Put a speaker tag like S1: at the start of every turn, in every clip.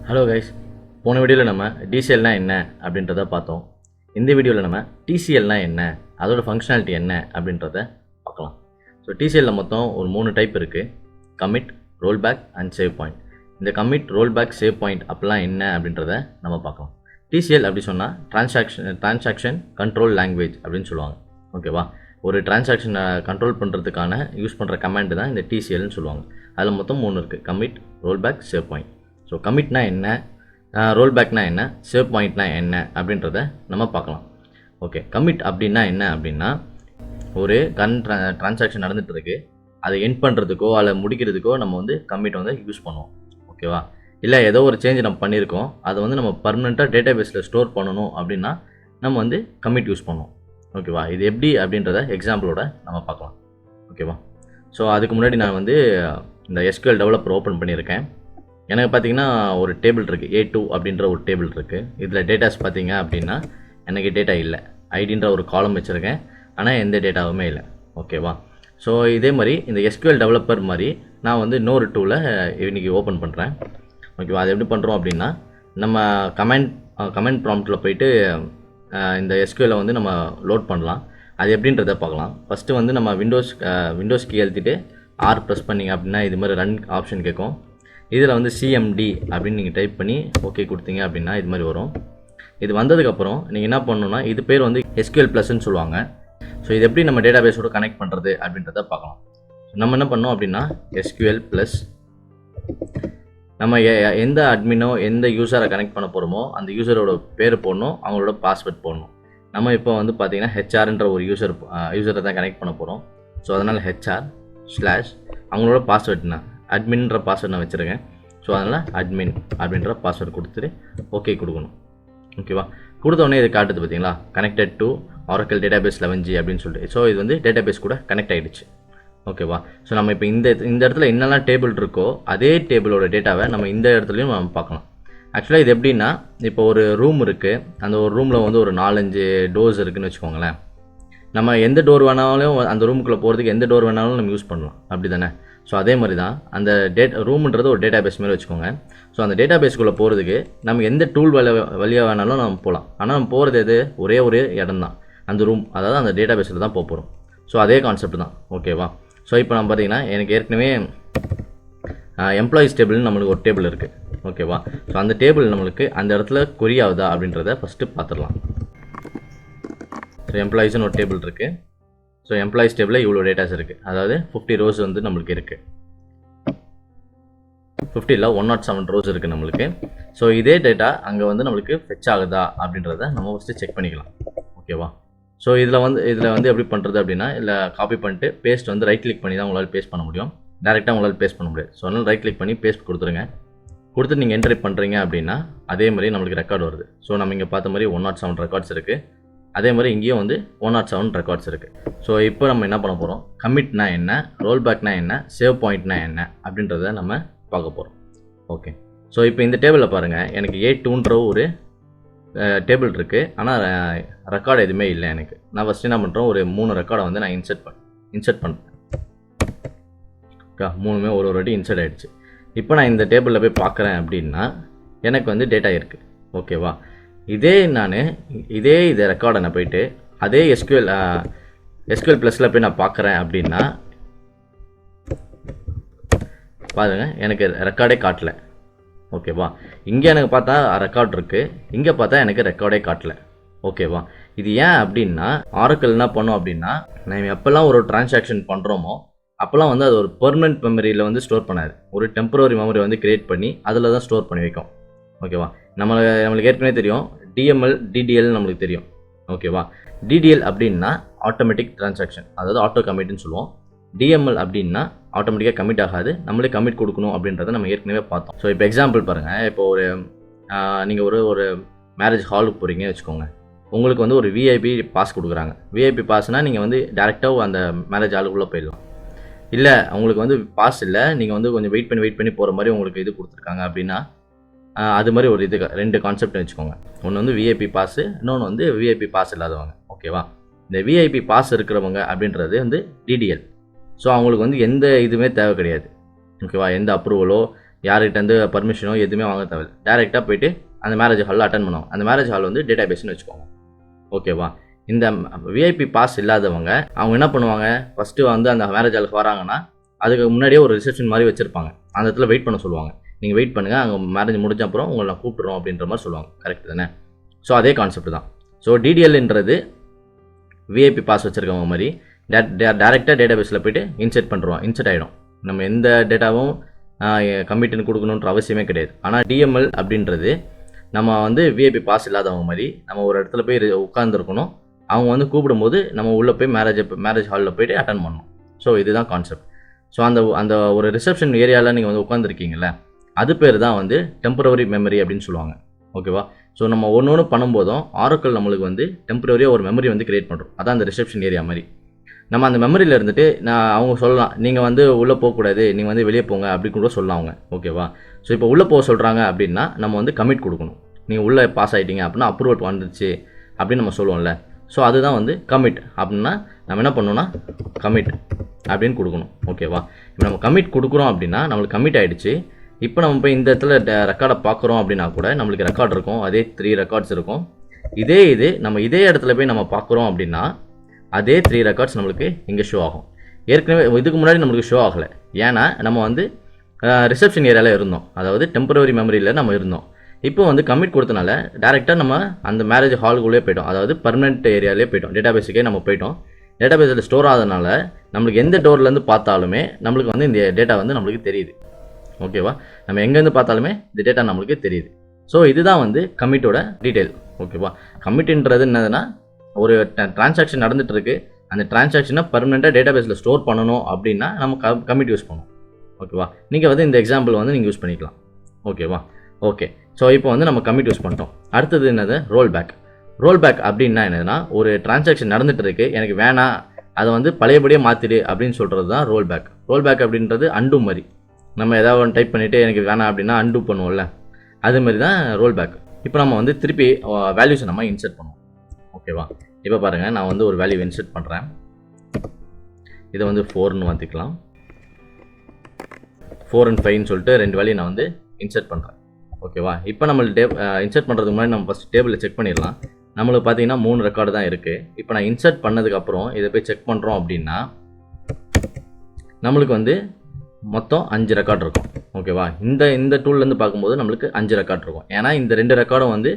S1: Hello guys, போன வீடியோவில் நம்ம டிசிஎல்னா என்ன அப்படின்றத பார்த்தோம். இந்த வீடியோவில் நம்ம டிசிஎல்னா என்ன, அதோட ஃபங்க்ஷனாலிட்டி என்ன அப்படின்றத பார்க்கலாம். ஸோ டிசிஎல்ல மொத்தம் ஒரு 3 டைப் இருக்குது: commit, rollback and save point. இந்த கமிட், ரோல்பேக், சேவ் பாயிண்ட் அப்படிலாம் என்ன அப்படின்றத நம்ம பார்க்கலாம். டிசிஎல் அப்படி சொன்னால் டிரான்சாக்ஷன் கண்ட்ரோல் லாங்குவேஜ் அப்படின்னு சொல்லுவாங்க. ஓகேவா? ஒரு டிரான்சாக்ஷனை கண்ட்ரோல் பண்ணுறதுக்கான யூஸ் பண்ணுற கமாண்டு தான் இந்த டிசிஎல்னு சொல்லுவாங்க. அதில் மொத்தம் 3 இருக்குது: commit, rollback, save point. So கமிட்னா என்ன, ரோல்பேக்னா என்ன, சேவ் பாயிண்ட்னா என்ன அப்படின்றத நம்ம பார்க்கலாம். ஓகே, கமிட் அப்படின்னா என்ன அப்படின்னா, ஒரு டிரான்சாக்ஷன் நடந்துகிட்டு இருக்கு, அதை எண்ட் பண்ணுறதுக்கோ அல்ல முடிக்கிறதுக்கோ நம்ம வந்து கமிட் வந்து யூஸ் பண்ணுவோம். ஓகேவா? இல்லை ஏதோ ஒரு சேஞ்ச் நம்ம பண்ணியிருக்கோம், அதை வந்து நம்ம பர்மனெண்ட்டாக டேட்டா பேஸில் ஸ்டோர் பண்ணணும் அப்படின்னா நம்ம வந்து கமிட் யூஸ் பண்ணுவோம். ஓகேவா? இது எப்படி அப்படின்றத எக்ஸாம்பிளோட நம்ம பார்க்கலாம். ஓகேவா? ஸோ அதுக்கு முன்னாடி நான் வந்து இந்த எஸ்கியூஎல் டெவலப்பர் ஓப்பன் பண்ணியிருக்கேன். எனக்கு பார்த்தீங்கன்னா ஒரு டேபிள் இருக்குது, A2 அப்படின்ற ஒரு டேபிள் இருக்குது. இதில் டேட்டாஸ் பார்த்தீங்க அப்படின்னா எனக்கு டேட்டா இல்லை. ஐடின்ற ஒரு காலம் வச்சுருக்கேன், ஆனால் எந்த டேட்டாவுமே இல்லை. ஓகேவா? ஸோ இதே மாதிரி இந்த எஸ்கியூஎல் டெவலப்பர் மாதிரி நான் வந்து இன்னொரு டூவில் இன்றைக்கி ஓப்பன் பண்ணுறேன். ஓகேவா? அது எப்படி பண்ணுறோம் அப்படின்னா, நம்ம கமெண்ட் ப்ராம்ப்டில் போயிட்டு இந்த எஸ்கியூஎலை வந்து நம்ம லோட் பண்ணலாம். அது எப்படின்றத பார்க்கலாம். ஃபஸ்ட்டு வந்து நம்ம விண்டோஸ் கீ அழுத்திட்டு R ப்ரெஸ் பண்ணிங்க அப்படின்னா இது மாதிரி ரன் ஆப்ஷன் கேட்கும். இதில் வந்து CMD அப்படின்னு நீங்கள் டைப் பண்ணி ஓகே கொடுத்தீங்க அப்படின்னா இது மாதிரி வரும். இது வந்ததுக்கப்புறம் நீங்கள் என்ன பண்ணணும்னா, இது பேர் வந்து SQL ப்ளஸ்ன்னு சொல்லுவாங்க. ஸோ இது எப்படி நம்ம டேட்டா பேஸோடு கனெக்ட் பண்ணுறது அப்படின்றத பார்க்கலாம். நம்ம என்ன பண்ணோம் அப்படின்னா, SQL ப்ளஸ் நம்ம எந்த அட்மினோ எந்த யூஸரை கனெக்ட் பண்ண போகிறோமோ அந்த யூஸரோட பேர் போடணும், அவங்களோட பாஸ்வேர்ட் போடணும். நம்ம இப்போ வந்து பார்த்தீங்கன்னா HRன்ற ஒரு யூஸரை தான் கனெக்ட் பண்ண போகிறோம். ஸோ அதனால் HR/ அவங்களோட பாஸ்வேர்ட்னா அட்மின்ற பாஸ்வேர்ட் நான் வச்சுருக்கேன். ஸோ அதனால் அட்மின் அப்படின்ற பாஸ்வேர்டு கொடுத்துட்டு ஓகே கொடுக்கணும். ஓகேவா? கொடுத்தோடனே இது காட்டுது பார்த்தீங்களா, connected to Oracle Database 11G அப்படின்னு சொல்லிட்டு. ஸோ இது வந்து டேட்டாபேஸ் கூட கனெக்ட் ஆகிடுச்சு. ஓகேவா? ஸோ நம்ம இப்போ இந்த இடத்துல என்னெல்லாம் டேபிள் இருக்கோ அதே டேபிளோட டேட்டாவை நம்ம இந்த இடத்துலையும் நம்ம பார்க்கலாம். ஆக்சுவலாக இது எப்படின்னா, இப்போ ஒரு ரூம் இருக்குது, அந்த ஒரு ரூமில் வந்து ஒரு 4-5 டோர்ஸ் இருக்குதுன்னு வச்சுக்கோங்களேன். நம்ம எந்த டோர் வேணாலும் அந்த ரூமுக்குள்ளே போகிறதுக்கு எந்த டோர் வேணாலும் நம்ம யூஸ் பண்ணலாம், அப்படி தானே? ஸோ அதே மாதிரி தான் அந்த ரூம்ன்றது ஒரு டேட்டா பேஸ் மாதிரி வச்சுக்கோங்க. ஸோ அந்த டேட்டா பேஸ்க்குள்ளே போகிறதுக்கு நம்ம எந்த டூல் வழியாக வேணாலும் நம்ம போகலாம். ஆனால் நம்ம போகிறது எது, ஒரே இடம் தான், அந்த ரூம், அதாவது அந்த டேட்டா பேஸில் தான் போகிறோம். ஸோ அதே கான்செப்ட் தான். ஓகேவா? ஸோ இப்போ நம்ம பார்த்தீங்கன்னா எனக்கு ஏற்கனவே எம்ப்ளாயிஸ் டேபிள்னு நம்மளுக்கு ஒரு டேபிள் இருக்குது. ஓகேவா? ஸோ அந்த டேபிள் நம்மளுக்கு அந்த இடத்துல கொரி ஆகுதா அப்படின்றத ஃபஸ்ட்டு பார்த்துடலாம். ஸோ எம்ப்ளாயிஸ்னு ஒரு டேபிள் இருக்குது. ஸோ எம்ப்ளாயிஸ் டேபிளில் இவ்வளோ டேட்டாஸ் இருக்குது, அதாவது 50 ரோஸ் வந்து நம்மளுக்கு இருக்குது. 50 இல்லை 107 ரோஸ் இருக்குது நம்மளுக்கு. ஸோ இதே டேட்டா அங்கே வந்து நம்மளுக்கு ஃபெச் ஆகுதா அப்படின்றத நம்ம ஃபஸ்ட்டு செக் பண்ணிக்கலாம். ஓகேவா? ஸோ இதில் வந்து எப்படி பண்ணுறது அப்படின்னா, இல்லை காப்பி பண்ணிட்டு பேஸ்ட் வந்து ரைட் கிளிக் பண்ணி தான் உங்களால் பேஸ்ட் பண்ண முடியும், டேரெக்டாக உங்களால் பேஸ்ட் பண்ண முடியாது. ஸோ அதனால் ரைட் கிளிக் பண்ணி பேஸ்ட் கொடுத்துருங்க. கொடுத்துட்டு நீங்கள் என்ட்ரி பண்ணுறீங்க அப்படின்னா அதே மாதிரி நம்மளுக்கு ரெக்கார்டு வருது. ஸோ நம்ம இங்கே பார்த்த மாதிரி 107 ரெக்கார்ட்ஸ் இருக்குது. அதே மாதிரி இங்கேயும் வந்து 107 ரெக்கார்ட்ஸ் இருக்குது. ஸோ இப்போ நம்ம என்ன பண்ண போகிறோம், கமிட்னா என்ன, ரோல்பேக்னா என்ன, சேவ் பாயிண்ட்னா என்ன அப்படின்றத நம்ம பார்க்க போகிறோம். ஓகே, ஸோ இப்போ இந்த டேபிளில் பாருங்கள், எனக்கு A2ன்ற ஒரு டேபிள் இருக்குது, ஆனால் ரெக்கார்டு எதுவுமே இல்லை எனக்கு. நான் ஃபஸ்ட்டு என்ன பண்ணுறோம், ஒரு 3 ரெக்கார்டை வந்து நான் இன்சர்ட் பண்ணுறேன். ஓகே, 3மே ஒரு வாட்டி இன்சர்ட் ஆகிடுச்சு. இப்போ நான் இந்த டேபிளில் போய் பார்க்குறேன் அப்படின்னா எனக்கு வந்து டேட்டா இருக்குது. ஓகேவா? இதே ரெக்கார்டை நான் போயிட்டு அதே எஸ்கியூஎல் ப்ளஸில் போய் நான் பார்க்குறேன் அப்படின்னா பாருங்கள், எனக்கு ரெக்கார்டே காட்டல. ஓகேவா? இங்கே எனக்கு பார்த்தா ரெக்கார்ட் இருக்குது, இங்கே பார்த்தா எனக்கு ரெக்கார்டே காட்டல. ஓகேவா? இது ஏன் அப்படின்னா, Oracle என்ன பண்ணோம் அப்படின்னா, நம்ம எப்போல்லாம் ஒரு டிரான்சாக்ஷன் பண்ணுறோமோ அப்போல்லாம் வந்து அது ஒரு பெர்மனெண்ட் மெமரியில் வந்து ஸ்டோர் பண்ணாது, ஒரு டெம்பரரி மெமரி வந்து கிரியேட் பண்ணி அதில் தான் ஸ்டோர் பண்ணி வைக்கும். ஓகேவா? நம்மளுக்கு ஏற்கனவே தெரியும் DML DDL நம்மளுக்கு தெரியும். ஓகேவா? DDL அப்படின்னா ஆட்டோமேட்டிக் டிரான்சாக்ஷன், அதாவது ஆட்டோ கமிட்னு சொல்லுவோம். DML அப்படின்னா ஆட்டோமேட்டிக்காக கமிட் ஆகாது, நம்மளே கமிட் கொடுக்கணும் அப்படின்றத நம்ம ஏற்கனவே பார்த்தோம். ஸோ இப்போ எக்ஸாம்பிள் பாருங்கள், இப்போ நீங்கள் ஒரு மேரேஜ் ஹாலுக்கு போகிறீங்க வச்சுக்கோங்க. உங்களுக்கு வந்து ஒரு VIP பாஸ் கொடுக்குறாங்க. VIP பாஸ்னால் நீங்கள் வந்து டேரெக்டாக அந்த மேரேஜ் ஹாலுக்குள்ளே போயிடலாம். இல்லை உங்களுக்கு வந்து பாஸ் இல்லை, நீங்கள் வந்து கொஞ்சம் வெயிட் பண்ணி போகிற மாதிரி உங்களுக்கு இது கொடுத்துருக்காங்க அப்படின்னா அது மாதிரி ஒரு 2 கான்செப்ட் வச்சுக்கோங்க. ஒன்று வந்து VIP பாஸு, இன்னொன்று வந்து VIP பாஸ் இல்லாதவங்க. ஓகேவா? இந்த VIP பாஸ் இருக்கிறவங்க அப்படின்றது வந்து DDL. ஸோ அவங்களுக்கு வந்து எந்த இதுவுமே தேவை கிடையாது. ஓகேவா? எந்த அப்ரூவலோ யார்கிட்டேருந்து பர்மிஷனோ எதுவுமே வாங்க தேவையில்லை. டேரெக்டாக போயிட்டு அந்த மேரேஜ் ஹாலில் அட்டன் பண்ணுவாங்க. அந்த மேரேஜ் ஹால் வந்து டேட்டா பேஸ்னு வச்சுக்கோங்க. ஓகேவா? இந்த விஐபி பாஸ் இல்லாதவங்க அவங்க என்ன பண்ணுவாங்க, ஃபஸ்ட்டு வந்து அந்த மேரேஜ் ஹாலுக்கு வராங்கன்னா அதுக்கு முன்னாடியே ஒரு ரிசப்ஷன் மாதிரி வச்சுருப்பாங்க. அந்த இடத்துல வெயிட் பண்ண சொல்லுவாங்க. நீங்கள் வெயிட் பண்ணுங்கள், அங்கே மேரேஜ் முடிஞ்ச அப்புறம் உங்களை நான் கூப்பிட்றோம் அப்படின்ற மாதிரி சொல்லுவாங்க. கரெக்ட் தானே? ஸோ அதே கான்செப்ட் தான். ஸோ டிடிஎல்ன்றது விஐபி பாஸ் வச்சுருக்கவங்க மாதிரி டேரெக்டாக டேட்டா பேஸில் போய்ட்டு இன்செர்ட் ஆகிடும். நம்ம எந்த டேட்டாவும் கமிட்டுன்னு கொடுக்கணுன்ற அவசியமே கிடையாது. ஆனால் டிஎம்எல் அப்படின்றது நம்ம வந்து விஐபி பாஸ் இல்லாதவங்க மாதிரி நம்ம ஒரு இடத்துல போய் உட்காந்துருக்கணும். அவங்க வந்து கூப்பிடும்போது நம்ம உள்ளே போய் மேரேஜ் ஹாலில் போய்ட்டு அட்டன் பண்ணணும். ஸோ இதுதான் கான்செப்ட். ஸோ அந்த ஒரு ரிசப்ஷன் ஏரியாவில் நீங்கள் வந்து உட்காந்துருக்கீங்கள, அது பேர் தான் வந்து டெம்பரவரி மெமரி அப்படின்னு சொல்லுவாங்க. ஓகேவா? ஸோ நம்ம ஒன்று பண்ணும்போதும் ஆரக்கிள் நம்மளுக்கு வந்து டெம்பரரியாக ஒரு மெமரி வந்து கிரியேட் பண்ணுறோம். அதான் அந்த ரிசப்ஷன் ஏரியா மாதிரி. நம்ம அந்த மெமரியில் இருந்துட்டு அவங்க சொல்லலாம், நீங்கள் வந்து உள்ளே போகக்கூடாது, நீங்கள் வந்து வெளியே போங்க அப்படி கூட சொல்லலாம் அவங்க. ஓகேவா? ஸோ இப்போ உள்ளே போக சொல்கிறாங்க அப்படின்னா நம்ம வந்து கமிட் கொடுக்கணும். நீங்கள் உள்ளே பாஸ் ஆகிட்டீங்க அப்படின்னா அப்ரூவல் வந்துடுச்சு அப்படின்னு நம்ம சொல்லுவோம்ல. ஸோ அதுதான் வந்து கமிட். அப்படின்னா நம்ம என்ன பண்ணணும்னா கமிட் அப்படின்னு கொடுக்கணும். ஓகேவா? இப்போ நம்ம கமிட் கொடுக்குறோம் அப்படின்னா நம்மளுக்கு கமிட் ஆகிடுச்சு. இப்போ நம்ம போய் இந்த இடத்துல ரெக்கார்டை பார்க்குறோம் அப்படின்னா கூட நம்மளுக்கு ரெக்கார்ட் இருக்கும். அதே 3 ரெக்கார்ட்ஸ் இருக்கும். இது நம்ம இதே இடத்துல போய் நம்ம பார்க்குறோம் அப்படின்னா அதே 3 ரெக்கார்ட்ஸ் நம்மளுக்கு இங்கே ஷோ ஆகும். ஏற்கனவே இதுக்கு முன்னாடி நம்மளுக்கு ஷோ ஆகலை. ஏன்னா நம்ம வந்து ரிசப்ஷன் ஏரியாவில் இருந்தோம். அதாவது டெம்பரவரி மெமரியில் நம்ம இருந்தோம். இப்போ வந்து கமிட் கொடுத்தனால டேரெக்டாக நம்ம அந்த மேரேஜ் ஹாலுக்குள்ளே போய்ட்டோம். அதாவது பர்மனெண்ட் ஏரியாலே போய்ட்டோம். டேட்டா பேஸுக்கே நம்ம போய்ட்டோம். டேட்டா பேஸில் ஸ்டோர் ஆகிறதுனால நம்மளுக்கு எந்த டோர்லேருந்து பார்த்தாலுமே நம்மளுக்கு வந்து இந்த டேட்டா வந்து நம்மளுக்கு தெரியுது. ஓகேவா? நம்ம எங்கேருந்து பார்த்தாலுமே இந்த டேட்டா நம்மளுக்கு தெரியுது. ஸோ இதுதான் வந்து கமிட்டோட டீட்டெயில். ஓகேவா? கமிட்ன்றது என்னதுன்னா ஒரு டிரான்சாக்ஷன் நடந்துட்டு இருக்கு. அந்த டிரான்சாக்ஷனை பர்மனெண்ட்டாக டேட்டா பேஸில் ஸ்டோர் பண்ணணும் அப்படின்னா நம்ம கமிட் யூஸ் பண்ணுவோம். ஓகேவா? நீங்கள் வந்து இந்த எக்ஸாம்பிள் வந்து நீங்கள் யூஸ் பண்ணிக்கலாம். ஓகேவா? ஓகே. ஸோ இப்போ வந்து நம்ம கமிட் யூஸ் பண்ணிட்டோம். அடுத்தது என்னது? Roll back. ரோல் பேக் அப்படின்னா என்னதுன்னா ஒரு டிரான்சாக்ஷன் நடந்துட்டு இருக்கு, எனக்கு வேணாம், அதை வந்து பழையபடியே மாற்றிடு அப்படின்னு சொல்கிறது தான் ரோல் பேக். ரோல் பேக் அப்படின்றது அண்டு மாதிரி. நம்ம ஏதாவது ஒன்று டைப் பண்ணிவிட்டு எனக்கு வேணாம் அப்படின்னா அண்டு பண்ணுவோம்ல, அது மாதிரி தான் ரோல் பேக். இப்போ நம்ம வந்து திருப்பி வேல்யூஸை நம்ம இன்சர்ட் பண்ணுவோம். ஓகேவா? இப்போ பாருங்கள், நான் வந்து ஒரு வேல்யூ இன்சர்ட் பண்ணுறேன். இதை வந்து 4ன்னு மாற்றிக்கலாம். 4 and 5ன்னு சொல்லிட்டு 2 வேல்யூ நான் வந்து இன்சர்ட் பண்ணுறேன். ஓகேவா? இப்போ நம்மளுக்கு இன்சர்ட் பண்ணுறதுக்கு முன்னாடி நம்ம ஃபஸ்ட் டேபிளில் செக் பண்ணிடலாம். நம்மளுக்கு பார்த்தீங்கன்னா 3 ரெக்கார்டு தான் இருக்குது. இப்போ நான் இன்சர்ட் பண்ணதுக்கப்புறம் இதை போய் செக் பண்ணுறோம் அப்படின்னா நம்மளுக்கு வந்து மொத்தம் 5 ரெக்கார்டு இருக்கும். ஓகேவா? இந்த டூல்லேருந்து பார்க்கும்போது நம்மளுக்கு 5 ரெக்கார்டு இருக்கும். ஏன்னா இந்த 2 ரெக்கார்டும் வந்து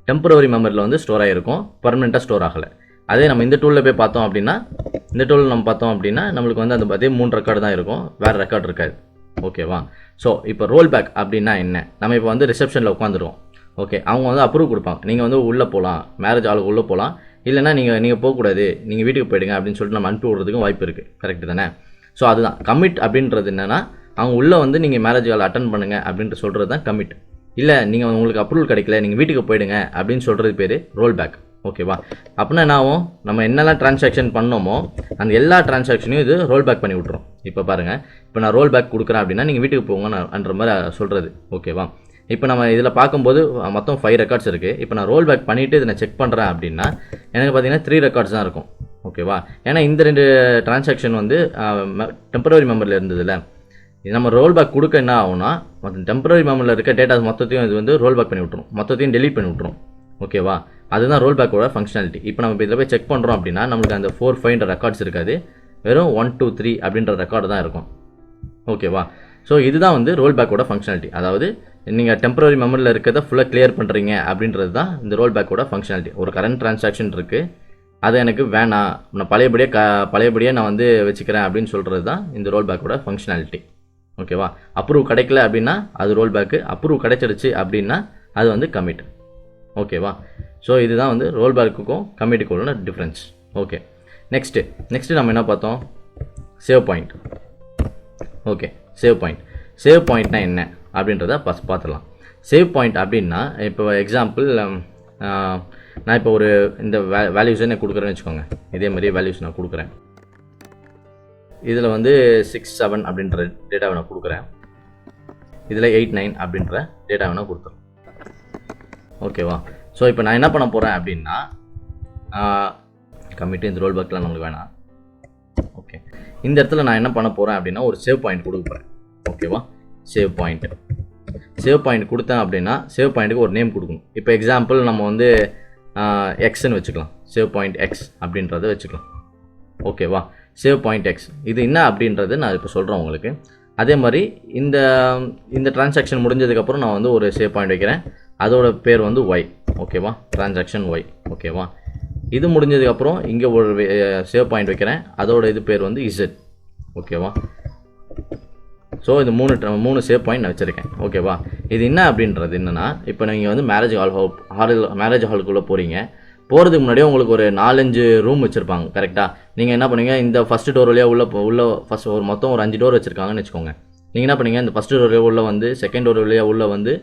S1: டெம்பரவரி மெமரியில் வந்து ஸ்டோர் ஆகிருக்கும், பர்மனெண்ட்டாக ஸ்டோர் ஆகலை. அதே நம்ம இந்த டூலில் போய் பார்த்தோம் அப்படின்னா நம்மளுக்கு வந்து அதே 3 ரெக்கார்டு தான் இருக்கும், வேறு ரெக்கார்டு இருக்காது. ஓகேவா? ஸோ இப்போ ரோல் பேக் அப்படின்னா என்ன? நம்ம இப்போ வந்து ரிசப்ஷனில் உட்காந்துருவோம். ஓகே, அவங்க வந்து அப்ரூவ் கொடுப்பாங்க, நீங்கள் வந்து உள்ளே போகலாம், மேரேஜ் ஆளுக்கு உள்ளே போகலாம், இல்லைனா நீங்கள் போகக்கூடாது, நீங்கள் வீட்டுக்கு போயிடுங்க அப்படின்னு சொல்லிட்டு நம்ம அனுப்பி விடுறதுக்கும் வாய்ப்பு இருக்குது. கரெக்டு தானே? ஸோ அதுதான் கமிட் அப்படின்றது. என்னென்னா அவங்க உள்ளே வந்து நீங்கள் மேரேஜ் ஆள் அட்டன் பண்ணுங்கள் அப்படின்ட்டு சொல்கிறது தான் கமிட். இல்லை நீங்கள் உங்களுக்கு அப்ரூவல் கிடைக்கல, நீங்கள் வீட்டுக்கு போயிடுங்க அப்படின்னு சொல்கிறது பேர் ரோல் பேக். ஓகேவா? அப்படின்னா என்ன ஆகும்? நம்ம என்னெல்லாம் டிரான்சாக்ஷன் பண்ணோமோ அந்த எல்லா டிரான்சாக்ஷனையும் இது ரோல் பேக் பண்ணி விட்ரும். இப்போ பாருங்கள், இப்போ நான் ரோல் பேக் கொடுக்குறேன் அப்படின்னா நீங்கள் வீட்டுக்கு போங்கன்ற மாதிரி சொல்கிறது. ஓகேவா? இப்போ நம்ம இதில் பார்க்கும்போது மொத்தம் 5 ரெக்கார்ட்ஸ் இருக்குது. இப்போ நான் ரோல் பேக் பண்ணிவிட்டு இதை நான் செக் பண்ணுறேன் அப்படின்னா எனக்கு பார்த்தீங்கன்னா 3 ரெக்கார்ட்ஸ் தான் இருக்கும். ஓகேவா? ஏன்னா இந்த 2 டிரான்சாக்ஷன் வந்து டெம்பரவரி மெமரியில் இருந்ததில்ல. நம்ம ரோல் பேக் கொடுக்க என்ன ஆகும்னா டெம்பரரி மெமரியில் இருக்க டேட்டாஸ் மொத்தத்தையும் இது வந்து ரோல் பேக் பண்ணி விட்ரும், மொத்தத்தையும் டெலீட் பண்ணி விட்ரும். ஓகேவா? அதுதான் ரோல் பேக்கோட ஃபங்க்ஷனாலிட்டி. இப்போ நம்ம இதில் போய் செக் பண்ணுறோம் அப்படின்னா நம்மளுக்கு அந்த 4, 5 ரெக்கார்ட்ஸ் இருக்காது, வெறும் 1, 2, 3 அப்படின்ற ரெக்கார்டு தான் இருக்கும். ஓகேவா? ஸோ இதுதான் வந்து ரோல் பேக்கோட ஃபங்க்ஷனாலிட்டி. அதாவது நீங்கள் டெம்பரரி மெமரியில் இருக்கிறத ஃபுல்லாக கிளியர் பண்ணுறீங்க அப்படின்றது தான் இந்த ரோல் பேக்கோட ஃபங்க்ஷனாலிட்டி. ஒரு கரண்ட் டிரான்சாக்ஷன் இருக்குது, அது எனக்கு வேணாம், நான் பழையபடியே நான் வந்து வச்சுக்கிறேன் அப்படின்னு சொல்கிறது தான் இந்த ரோல் பேக்கோட ஃபங்க்ஷனாலிட்டி. ஓகேவா? அப்ரூவ் கிடைக்கல அப்படின்னா அது ரோல் பேக்கு, அப்ரூவ் கிடைச்சிருச்சு அப்படின்னா அது வந்து கமிட். ஓகேவா? ஸோ இதுதான் வந்து ரோல் பேக்குக்கும் கமிட்டுக்கும் உள்ள டிஃப்ரென்ஸ். ஓகே, நெக்ஸ்ட்டு நம்ம என்ன பார்த்தோம்? Save point. ஓகே, சேவ் பாயிண்ட்னா என்ன அப்படின்றத பார்த்துடலாம். சேவ் பாயிண்ட் அப்படின்னா இப்போ எக்ஸாம்பிள் நான் இப்போ ஒரு இந்த வேல்யூஸை நான் கொடுக்குறேன்னு வச்சுக்கோங்க. இதே மாதிரியே வேல்யூஸ் நான் கொடுக்குறேன். இதில் வந்து 6, 7 அப்படின்ற டேட்டாவை நான் கொடுக்குறேன். இதில் 8, 9 அப்படின்ற டேட்டாவை நான் கொடுத்துறேன். ஓகேவா? ஸோ இப்போ நான் என்ன பண்ண போகிறேன் அப்படின்னா கமிட்டு இந்த ரோல் பேக்லாம் நம்மளுக்கு வேணாம். ஓகே, இந்த இடத்துல நான் என்ன பண்ண போகிறேன் அப்படின்னா ஒரு சேவ் பாயிண்ட் கொடுக்க போகிறேன். ஓகேவா? Save point. சேவ் பாயிண்ட் கொடுத்தேன் அப்படின்னா சேவ் பாயிண்ட்டுக்கு ஒரு நேம் கொடுக்கணும். இப்போ எக்ஸாம்பிள் நம்ம வந்து எக்ஸ்ன்னு வச்சுக்கலாம். சேவ் பாயிண்ட் எக்ஸ் அப்படின்றத வச்சுக்கலாம். ஓகேவா, சேவ் பாயிண்ட் எக்ஸ் இது என்ன அப்படின்றது நான் இப்போ சொல்கிறேன் உங்களுக்கு. அதே மாதிரி இந்த டிரான்சாக்ஷன் முடிஞ்சதுக்கப்புறம் நான் வந்து ஒரு சேவ் பாயிண்ட் வைக்கிறேன். அதோட பேர் வந்து ஒய். ஓகேவா, டிரான்சாக்ஷன் ஒய். ஓகேவா, இது முடிஞ்சதுக்கப்புறம் இங்கே ஒரு சேவ் பாயிண்ட் வைக்கிறேன். அதோட இது பேர் வந்து இசட். ஓகேவா, ஸோ இது மூணு சேவ் பாயிண்ட் நான் வச்சுருக்கேன். ஓகேவா, இது என்ன அப்படின்றது என்னென்னா, இப்போ நீங்கள் வந்து மேரேஜ் ஹாலுக்குள்ளே போகிறீங்க. போகிறதுக்கு முன்னாடியே உங்களுக்கு ஒரு 4-5 ரூம் வச்சுருப்பாங்க. கரெக்டாக நீங்கள் என்ன பண்ணுவீங்க, இந்த ஃபஸ்ட்டு டோர் வழியாக உள்ள ஃபஸ்ட் மொத்தம் ஒரு 5 டோர் வச்சுருக்காங்கன்னு வச்சுக்கோங்க. நீங்கள் என்ன பண்ணுவீங்க, இந்த ஃபஸ்ட்டு டோர் வழியாக உள்ளே வந்து, செகண்ட் டோர் வழியாக உள்ளே வந்து,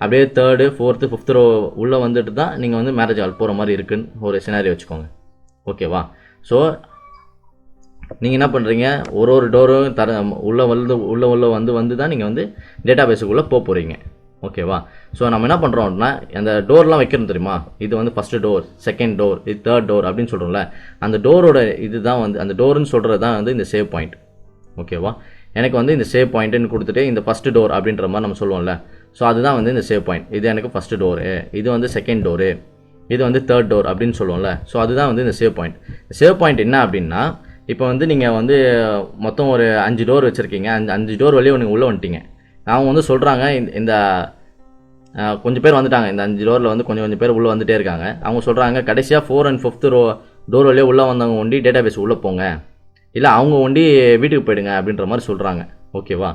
S1: அப்படியே 3rd 4th 5th ரோ உள்ளே வந்துட்டு தான் நீங்கள் வந்து மேரேஜ் ஹால் போகிற மாதிரி இருக்குன்னு ஒரு சினாரி வச்சுக்கோங்க. ஓகேவா, ஸோ நீங்கள் என்ன பண்ணுறீங்க, ஒரு டோரும் உள்ளே வந்து தான் நீங்கள் வந்து டேட்டா பேஸுக்குள்ளே போகிறீங்க. ஓகேவா, ஸோ நம்ம என்ன பண்ணுறோம் அப்படின்னா, அந்த டோர்லாம் வைக்கிறோம் தெரியுமா, இது வந்து ஃபஸ்ட்டு டோர், செகண்ட் டோர், இது 3rd டோர் அப்படின்னு சொல்கிறோம்ல, அந்த டோரோட இது தான் வந்து அந்த டோருன்னு சொல்கிறது தான் வந்து இந்த சேவ் பாயிண்ட். ஓகேவா, எனக்கு வந்து இந்த சேவ் பாயிண்ட்டுன்னு கொடுத்துட்டு இந்த ஃபஸ்ட்டு டோர் அப்படின்ற மாதிரி நம்ம சொல்லுவோம்ல, ஸோ அதுதான் வந்து இந்த சேவ் பாயிண்ட். இது எனக்கு ஃபஸ்ட்டு டோரு, இது வந்து செகண்ட் டோரு, இது வந்து 3rd டோர் அப்படின்னு சொல்லுவோம்ல, ஸோ அதுதான் வந்து இந்த சேவ் பாயிண்ட். சேவ் பாயிண்ட் என்ன அப்படின்னா, இப்போ வந்து நீங்கள் வந்து மொத்தம் ஒரு 5 டோர் வச்சுருக்கீங்க. 5 டோர் வழியாக நீங்கள் உள்ளே வந்துட்டீங்க. அவங்க வந்து சொல்கிறாங்க, இந்த கொஞ்சம் பேர் வந்துட்டாங்க. இந்த 5 டோரில் வந்து கொஞ்சம் பேர் உள்ளே வந்துகிட்டே இருக்காங்க. அவங்க சொல்கிறாங்க, கடைசியாக 4th and 5th டோர் வழியாக உள்ளே வந்தவங்க ஒண்டி டேட்டா பேஸ் உள்ளே போங்க, இல்லை அவங்க ஒண்டி வீட்டுக்கு போயிடுங்க அப்படின்ற மாதிரி சொல்கிறாங்க. ஓகேவா,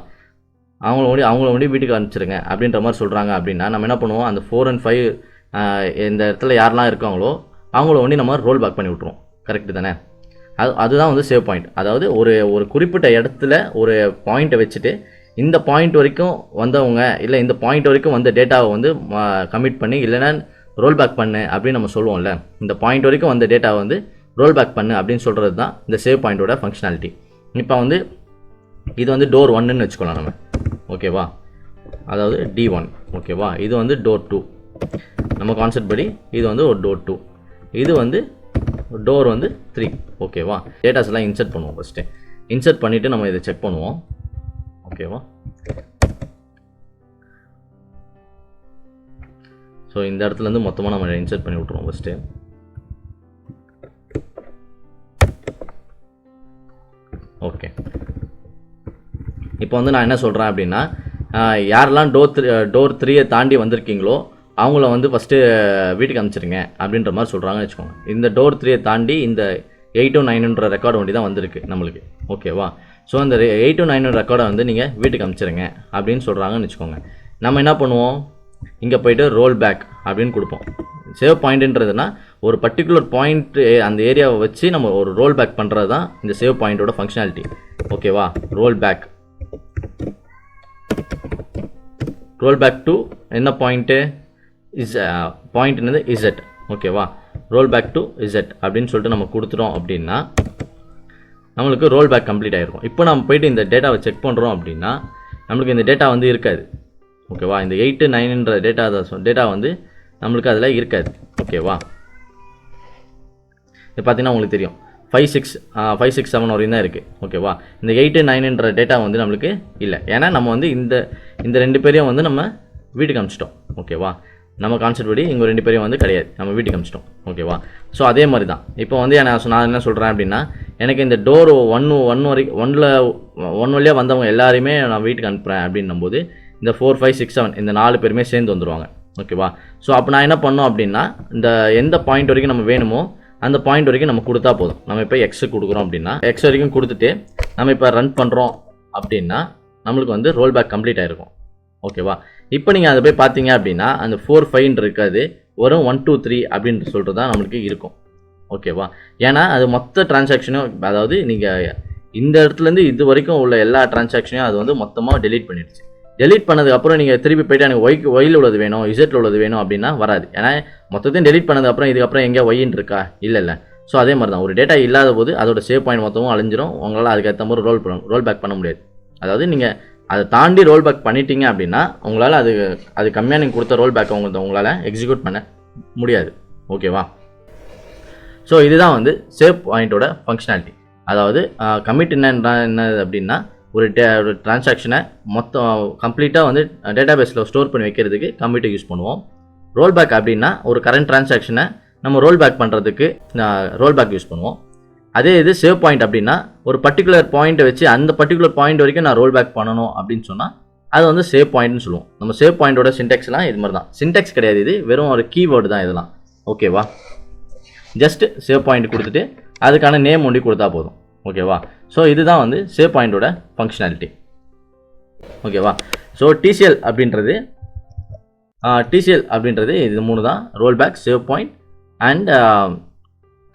S1: அவங்கள ஒண்டி வீட்டுக்கு அனுப்பிச்சிருங்க அப்படின்ற மாதிரி சொல்கிறாங்க. அப்படின்னா நம்ம என்ன பண்ணுவோம், அந்த 4 and 5 இந்த இடத்துல யாரெல்லாம் இருக்காங்களோ அவங்கள ஒண்டி நம்ம ரோல் பேக் பண்ணி விட்ருவோம். கரெக்டு தானே? அதுதான் வந்து சேவ் பாயிண்ட். அதாவது ஒரு குறிப்பிட்ட இடத்துல ஒரு பாயிண்ட்டை வச்சுட்டு, இந்த பாயிண்ட் வரைக்கும் வந்தவங்க, இல்லை இந்த பாயிண்ட் வரைக்கும் வந்த டேட்டாவை வந்து கமிட் பண்ணி, இல்லைன்னா ரோல் பேக் பண்ணு அப்படின்னு நம்ம சொல்லுவோம்ல, இந்த பாயிண்ட் வரைக்கும் வந்த டேட்டாவை வந்து ரோல் பேக் பண்ணு அப்படின்னு சொல்கிறது தான் இந்த சேவ் பாயிண்ட்டோட ஃபங்க்ஷனாலிட்டி. இப்போ வந்து இது வந்து டோர் 1ன்னு வச்சுக்கலாம் நம்ம. ஓகேவா, அதாவது D1. ஓகேவா, இது வந்து டோர் 2. நம்ம கான்செப்ட் படி இது வந்து ஒரு டோர் 2, இது வந்து டோர் வந்து 3. ஓகேவா, டேட்டாஸ் எல்லாம் இன்சர்ட் பண்ணுவோம். ஃபஸ்ட்டு இன்சர்ட் பண்ணிவிட்டு நம்ம இதை செக் பண்ணுவோம். ஓகேவா, ஸோ இந்த இடத்துலேருந்து மொத்தமாக நம்ம இன்சர்ட் பண்ணி விட்ருவோம் ஃபஸ்ட்டு. ஓகே, இப்போ வந்து நான் என்ன சொல்கிறேன் அப்படின்னா, யாரெல்லாம் டோர் 3 தாண்டி வந்திருக்கீங்களோ அவங்கள வந்து ஃபஸ்ட்டு வீட்டுக்கு அனுப்பிச்சிருங்க அப்படின்ற மாதிரி சொல்கிறாங்கன்னு வச்சுக்கோங்க. இந்த டோர் 3 தாண்டி இந்த 8 9ன்ற ரெக்கார்டு வண்டி தான் வந்திருக்கு நம்மளுக்கு. ஓகேவா, ஸோ அந்த 8 9 ரெக்கார்டை வந்து நீங்கள் வீட்டுக்கு அனுப்பிச்சிருங்க அப்படின்னு சொல்கிறாங்கன்னு வச்சுக்கோங்க. நம்ம என்ன பண்ணுவோம், இங்கே போய்ட்டு ரோல் பேக் அப்படின்னு கொடுப்போம். சேவ் பாயிண்ட்டுன்றதுனா ஒரு பர்டிகுலர் பாயிண்ட், அந்த ஏரியாவை வச்சு நம்ம ஒரு ரோல் பேக் பண்ணுறது தான் இந்த சேவ் பாயிண்ட்டோட ஃபங்க்ஷனாலிட்டி. ஓகேவா, ரோல் பேக் டு என்ன பாயிண்ட்டு, பாயிண்ட் என்னது இசட். ஓகேவா, ரோல் பேக் டு இசட் அப்படின்னு சொல்லிட்டு நம்ம கொடுத்துட்டோம் அப்படின்னா நம்மளுக்கு ரோல் பேக் கம்ப்ளீட் ஆகிருக்கும். இப்போ நம்ம போயிட்டு இந்த டேட்டாவை செக் பண்ணுறோம் அப்படின்னா நம்மளுக்கு இந்த டேட்டா வந்து இருக்காது. ஓகேவா, இந்த 8 9ன்ற டேட்டா வந்து நம்மளுக்கு அதில் இருக்காது. ஓகேவா, இது பார்த்தீங்கன்னா உங்களுக்கு தெரியும் 5 6 7 வரையும் தான் இருக்குது. ஓகேவா, இந்த 8 9ன்ற டேட்டா வந்து நம்மளுக்கு இல்லை. ஏன்னா நம்ம வந்து இந்த 2 பேரையும் வந்து நம்ம வீட்டுக்கு அனுப்பிச்சிட்டோம். ஓகேவா, நம்ம கான்செப்ட் படி இங்கே 2 பேரையும் வந்து கிடையாது, நம்ம வீட்டுக்கு அனுப்பிச்சிட்டோம். ஓகேவா, ஸோ அதே மாதிரி தான் இப்போ வந்து நான் என்ன சொல்கிறேன் அப்படின்னா, எனக்கு இந்த டோர் 1 வரைக்கும் 1 வழியாக வந்தவங்க எல்லாரையுமே நான் வீட்டுக்கு அனுப்புகிறேன் அப்படின்னும் போது இந்த 4 5 6 7 இந்த 4 பேருமே சேர்ந்து வந்துடுவாங்க. ஓகேவா, ஸோ அப்போ நான் என்ன பண்ணோம் அப்படின்னா, இந்த எந்த பாயிண்ட் வரைக்கும் நம்ம வேணுமோ அந்த பாயிண்ட் வரைக்கும் நம்ம கொடுத்தா போதும். நம்ம இப்போ எக்ஸ் கொடுக்குறோம் அப்படின்னா எக்ஸ் வரைக்கும் கொடுத்துட்டு நம்ம இப்போ ரன் பண்ணுறோம் அப்படின்னா நம்மளுக்கு வந்து ரோல் பேக் கம்ப்ளீட் ஆகிருக்கும். ஓகேவா, இப்போ நீங்கள் அதை போய் பார்த்தீங்க அப்படின்னா அந்த 4 5 இருக்காது, வரும் 1 2 3 அப்படின்னு சொல்கிறது தான் நம்மளுக்கு இருக்கும். ஓகேவா, ஏன்னா அது மொத்த டிரான்சாக்ஷனும், அதாவது நீங்கள் இந்த இடத்துலேருந்து இது வரைக்கும் உள்ள எல்லா டிரான்சாக்ஷனையும் அது வந்து மொத்தமாக டெலீட் பண்ணிடுச்சு. டெலீட் பண்ணதுக்கப்புறம் நீங்கள் திருப்பி போய்ட்டு எனக்கு ஒயில் உள்ளது வேணும், இசட்டில் உள்ளது வேணும் அப்படின்னா வராது. ஏன்னா மொத்தத்தையும் டெலீட் பண்ணதுக்கப்புறம் இதுக்கப்புறம் எங்கே ஒயின்னு இருக்கா, இல்லை. ஸோ அதே மாதிரி தான் ஒரு டேட்டா இல்லாத போது அதோட சேவ் பாயிண்ட் மொத்தமும் அழிஞ்சிரும். உங்களால் அதுக்கேற்ற மாதிரி ரோல் பேக் பண்ண முடியாது. அதாவது நீங்கள் அதை தாண்டி ரோல் பேக் பண்ணிட்டீங்க அப்படின்னா உங்களால் அது கம்மியாக நீங்கள் கொடுத்த ரோல் பேக்கை உங்களால் எக்ஸிக்யூட் பண்ண முடியாது. ஓகேவா, ஸோ இதுதான் வந்து சேவ் பாயிண்ட்டோட ஃபங்க்ஷனாலிட்டி. அதாவது கமிட் என்ன அப்படின்னா ஒரு டிரான்சாக்ஷனை மொத்தம் கம்ப்ளீட்டாக வந்து டேட்டாபேஸில் ஸ்டோர் பண்ணி வைக்கிறதுக்கு கம்ப்யூட்டர் யூஸ் பண்ணுவோம். ரோல் பேக் அப்படின்னா ஒரு கரண்ட் டிரான்சாக்ஷனை நம்ம ரோல் பேக் பண்ணுறதுக்கு ரோல் பேக் யூஸ் பண்ணுவோம். அதே இது சேவ் பாயிண்ட் அப்படின்னா ஒரு பர்டிகுலர் பாயிண்ட்டை வச்சு அந்த பர்டிகுலர் பாயிண்ட் வரைக்கும் நான் ரோல் பேக் பண்ணணும் அப்படின்னு சொன்னால் அது வந்து சேவ் பாயிண்ட்னு சொல்லுவோம். நம்ம சேவ் பாயிண்டோட சின்டெக்ஸ்லாம் இது மாதிரி தான். சின்டெக்ஸ் கிடையாது, இது வெறும் ஒரு கீவேர்டு தான் இதெல்லாம். ஓகேவா? ஜஸ்ட் சேவ் பாயிண்ட் கொடுத்துட்டு அதுக்கான நேம் ஒண்டி கொடுத்தா போதும். ஓகேவா? ஸோ இதுதான் வந்து சேவ் பாயிண்டோட ஃபங்க்ஷனாலிட்டி. ஓகேவா? ஸோ டிசிஎல் அப்படின்றது இது 3 தான். Roll back, save point and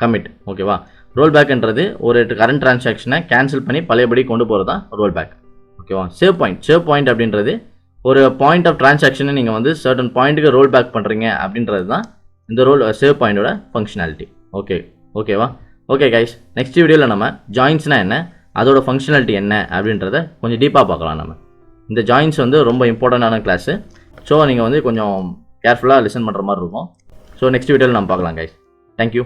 S1: commit. ஓகேவா? ரோல் பேக்ன்றது ஒரு கரண்ட் டிரான்சாக்ஷனை கேன்சல் பண்ணி பழையபடி கொண்டு போகிறது தான் ரோல் பேக். ஓகேவா? சேவ் பாயிண்ட் அப்படின்றது ஒரு பாயிண்ட் ஆஃப் டிரான்சாக்ஷனை நீங்கள் வந்து சர்டன் பாயிண்ட்டுக்கு ரோல் பேக் பண்ணுறீங்க அப்படின்றது தான் இந்த சேவ் பாயிண்டோட ஃபங்க்ஷனாலிட்டி. ஓகேவா? ஓகே கைஸ், நெக்ஸ்ட் வீடியோவில் நம்ம ஜாயின்ஸ்னால் என்ன, அதோட ஃபங்க்ஷனாலிட்டி என்ன அப்படின்றத கொஞ்சம் டீப்பாக பார்க்கலாம். நம்ம இந்த ஜாயின்ஸ் வந்து ரொம்ப இம்பார்ட்டண்டான கிளாஸு. ஸோ நீங்கள் வந்து கொஞ்சம் கேர்ஃபுல்லாக லிசன் பண்ணுற மாதிரி இருக்கும். ஸோ நெக்ஸ்ட் வீடியோவில் நம்ம பார்க்கலாம் கைஸ். தேங்க்யூ.